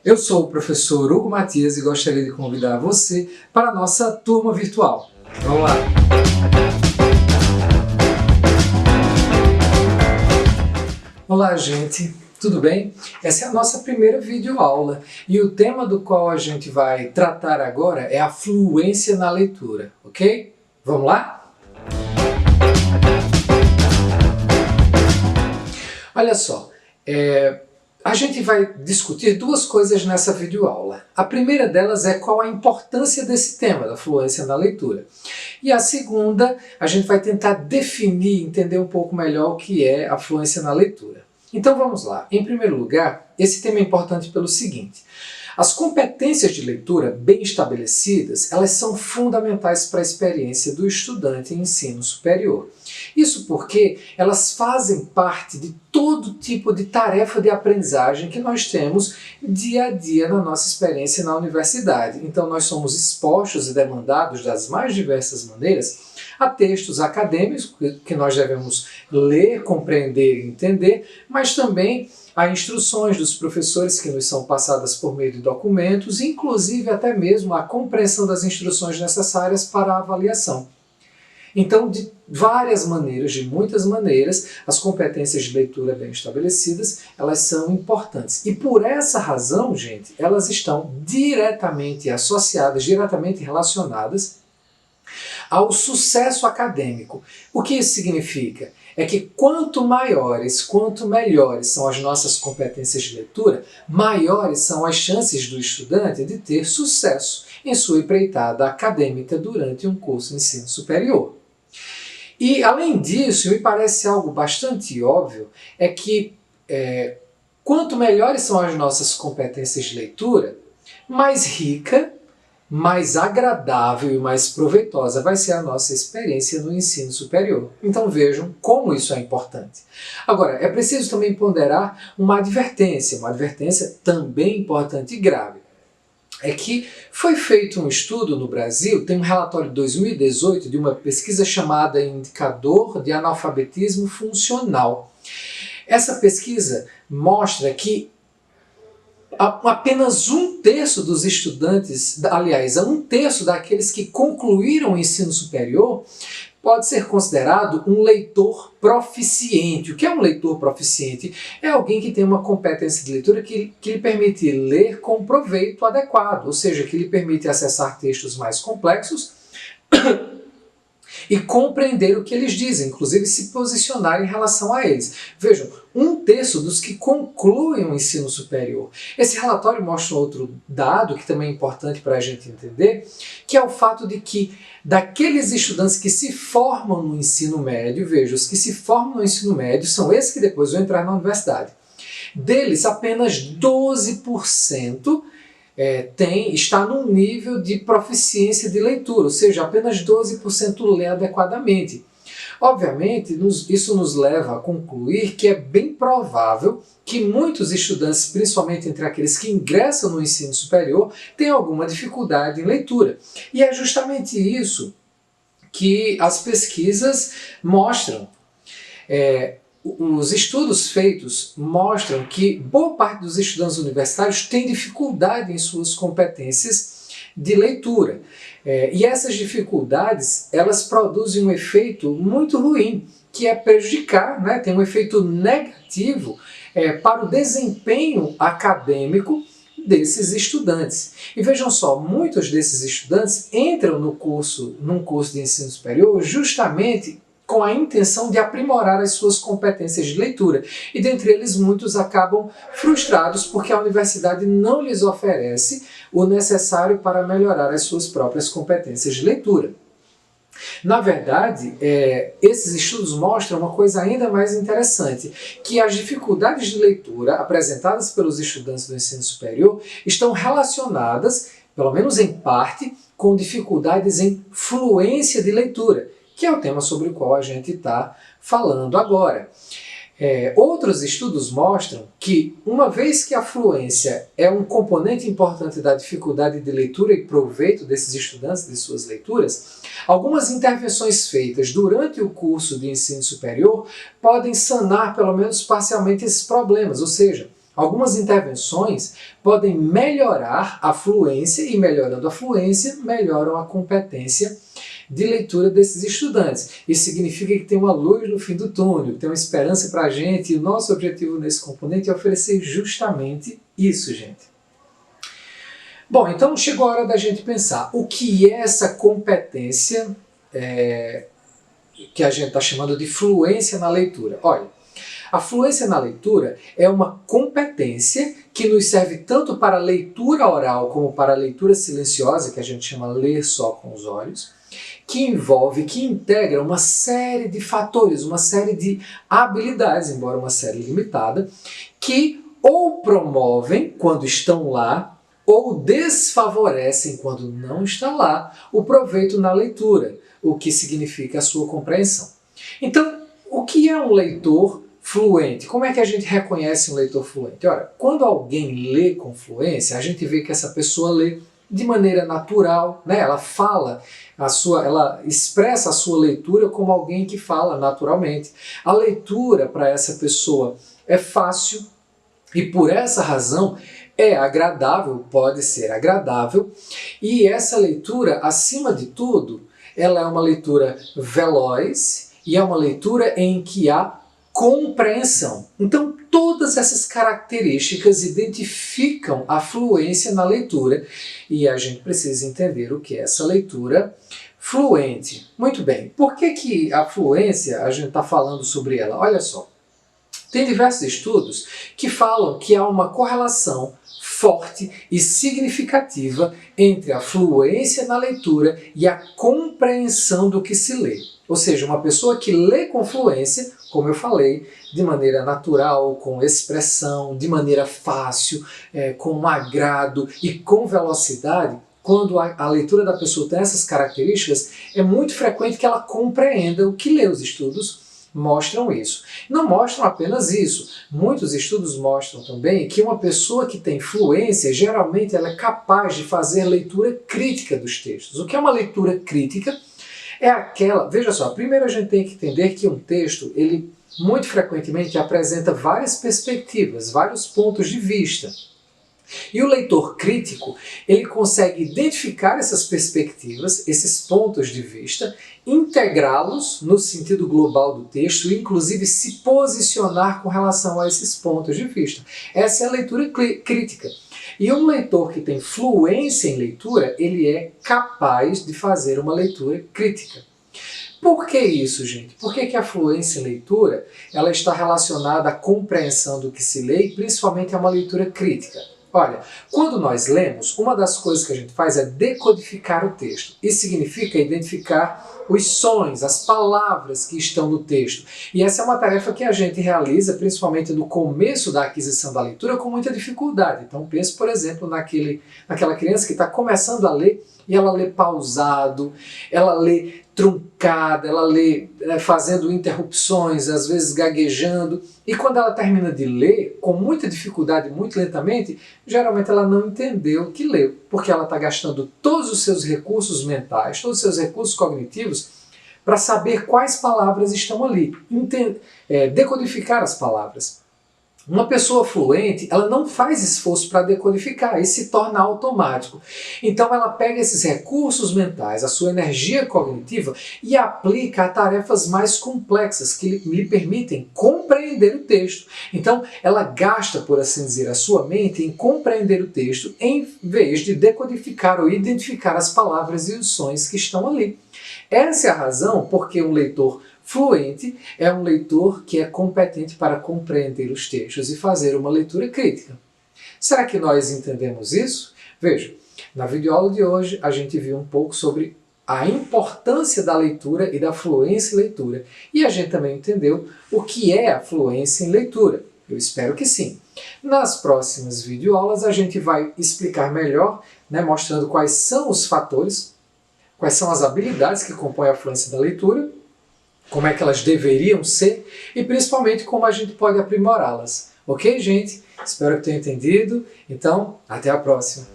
Eu sou o professor Hugo Matias e gostaria de convidar você para a nossa turma virtual. Vamos lá! Olá, gente! Tudo bem? Essa é a nossa primeira videoaula e o tema do qual a gente vai tratar agora é a fluência na leitura, ok? Vamos lá? Olha só, a gente vai discutir duas coisas nessa videoaula. A primeira delas é qual a importância desse tema, da fluência na leitura. E a segunda, a gente vai tentar definir, entender um pouco melhor o que é a fluência na leitura. Então vamos lá. Em primeiro lugar, esse tema é importante pelo seguinte: as competências de leitura bem estabelecidas, elas são fundamentais para a experiência do estudante em ensino superior. Isso porque elas fazem parte de todo tipo de tarefa de aprendizagem que nós temos dia a dia na nossa experiência na universidade. Então nós somos expostos e demandados das mais diversas maneiras a textos acadêmicos que nós devemos ler, compreender e entender, mas também a instruções dos professores que nos são passadas por meio de documentos, inclusive até mesmo a compreensão das instruções necessárias para a avaliação. Então, de várias maneiras, de muitas maneiras, as competências de leitura bem estabelecidas, elas são importantes. E por essa razão, gente, elas estão diretamente associadas, diretamente relacionadas ao sucesso acadêmico. O que isso significa? É que quanto maiores, quanto melhores são as nossas competências de leitura, maiores são as chances do estudante de ter sucesso em sua empreitada acadêmica durante um curso de ensino superior. E, além disso, me parece algo bastante óbvio, é que quanto melhores são as nossas competências de leitura, mais rica, mais agradável e mais proveitosa vai ser a nossa experiência no ensino superior. Então vejam como isso é importante. Agora, é preciso também ponderar uma advertência também importante e grave. É que foi feito um estudo no Brasil, tem um relatório de 2018 de uma pesquisa chamada Indicador de Analfabetismo Funcional. Essa pesquisa mostra que apenas 1/3 dos estudantes, aliás, 1/3 daqueles que concluíram o ensino superior pode ser considerado um leitor proficiente. O que é um leitor proficiente? É alguém que tem uma competência de leitura que lhe permite ler com proveito adequado, ou seja, que lhe permite acessar textos mais complexos e compreender o que eles dizem, inclusive se posicionar em relação a eles. Vejam, 1/3 dos que concluem o ensino superior. Esse relatório mostra outro dado que também é importante para a gente entender, que é o fato de que daqueles estudantes que se formam no ensino médio, veja, os que se formam no ensino médio são esses que depois vão entrar na universidade. Deles, apenas 12% está num nível de proficiência de leitura, ou seja, apenas 12% lê adequadamente. Obviamente, isso nos leva a concluir que é bem provável que muitos estudantes, principalmente entre aqueles que ingressam no ensino superior, tenham alguma dificuldade em leitura. E é justamente isso que as pesquisas mostram. Os estudos feitos mostram que boa parte dos estudantes universitários tem dificuldade em suas competências de leitura. E essas dificuldades, elas produzem um efeito muito ruim, que é prejudicar, né? Tem um efeito negativo para o desempenho acadêmico desses estudantes. E vejam só, muitos desses estudantes entram num curso de ensino superior justamente com a intenção de aprimorar as suas competências de leitura. E dentre eles, muitos acabam frustrados porque a universidade não lhes oferece o necessário para melhorar as suas próprias competências de leitura. Na verdade, esses estudos mostram uma coisa ainda mais interessante, que as dificuldades de leitura apresentadas pelos estudantes do ensino superior estão relacionadas, pelo menos em parte, com dificuldades em fluência de leitura, que é o tema sobre o qual a gente está falando agora. Outros estudos mostram que, uma vez que a fluência é um componente importante da dificuldade de leitura e proveito desses estudantes de suas leituras, algumas intervenções feitas durante o curso de ensino superior podem sanar, pelo menos parcialmente, esses problemas, ou seja, Algumas intervenções podem melhorar a fluência e, melhorando a fluência, melhoram a competência de leitura desses estudantes. Isso significa que tem uma luz no fim do túnel, tem uma esperança para a gente, e o nosso objetivo nesse componente é oferecer justamente isso, gente. Bom, então chegou a hora da gente pensar o que é essa competência que a gente está chamando de fluência na leitura. Olha, a fluência na leitura é uma competência que nos serve tanto para a leitura oral como para a leitura silenciosa, que a gente chama ler só com os olhos, que envolve, que integra uma série de fatores, uma série de habilidades, embora uma série limitada, que ou promovem, quando estão lá, ou desfavorecem, quando não está lá, o proveito na leitura, o que significa a sua compreensão. Então, o que é um leitor fluente? Como é que a gente reconhece um leitor fluente? Ora, quando alguém lê com fluência, a gente vê que essa pessoa lê de maneira natural, né? Ela fala, ela expressa a sua leitura como alguém que fala naturalmente. A leitura para essa pessoa é fácil e por essa razão é agradável, pode ser agradável, e essa leitura, acima de tudo, ela é uma leitura veloz e é uma leitura em que há compreensão. Então, todas essas características identificam a fluência na leitura e a gente precisa entender o que é essa leitura fluente. Muito bem, por que a fluência, a gente está falando sobre ela? Olha só, tem diversos estudos que falam que há uma correlação forte e significativa entre a fluência na leitura e a compreensão do que se lê. Ou seja, uma pessoa que lê com fluência, como eu falei, de maneira natural, com expressão, de maneira fácil, com agrado e com velocidade, quando a leitura da pessoa tem essas características, é muito frequente que ela compreenda o que lê. Os estudos mostram isso. Não mostram apenas isso. Muitos estudos mostram também que uma pessoa que tem fluência, geralmente ela é capaz de fazer leitura crítica dos textos. O que é uma leitura crítica? É aquela... Veja só, primeiro a gente tem que entender que um texto, ele muito frequentemente apresenta várias perspectivas, vários pontos de vista. E o leitor crítico, ele consegue identificar essas perspectivas, esses pontos de vista, integrá-los no sentido global do texto e inclusive se posicionar com relação a esses pontos de vista. Essa é a leitura crítica. E um leitor que tem fluência em leitura, ele é capaz de fazer uma leitura crítica. Por que isso, gente? Por que a fluência em leitura ela está relacionada à compreensão do que se lê e principalmente a uma leitura crítica? Olha, quando nós lemos, uma das coisas que a gente faz é decodificar o texto. Isso significa identificar os sons, as palavras que estão no texto. E essa é uma tarefa que a gente realiza, principalmente no começo da aquisição da leitura, com muita dificuldade. Então pense, por exemplo, naquela criança que está começando a ler e ela lê pausado, ela lê truncada, ela lê fazendo interrupções, às vezes gaguejando, e quando ela termina de ler, com muita dificuldade, muito lentamente, geralmente ela não entendeu o que leu, porque ela está gastando todos os seus recursos mentais, todos os seus recursos cognitivos, para saber quais palavras estão ali, decodificar as palavras. Uma pessoa fluente, ela não faz esforço para decodificar, isso se torna automático. Então ela pega esses recursos mentais, a sua energia cognitiva e aplica a tarefas mais complexas que lhe permitem compreender o texto. Então ela gasta, por assim dizer, a sua mente em compreender o texto em vez de decodificar ou identificar as palavras e os sons que estão ali. Essa é a razão porque um leitor fluente é um leitor que é competente para compreender os textos e fazer uma leitura crítica. Será que nós entendemos isso? Veja, na videoaula de hoje a gente viu um pouco sobre a importância da leitura e da fluência em leitura. E a gente também entendeu o que é a fluência em leitura. Eu espero que sim. Nas próximas videoaulas a gente vai explicar melhor, mostrando quais são os fatores, quais são as habilidades que compõem a fluência da leitura, como é que elas deveriam ser e principalmente como a gente pode aprimorá-las. Ok, gente? Espero que tenham entendido. Então, até a próxima!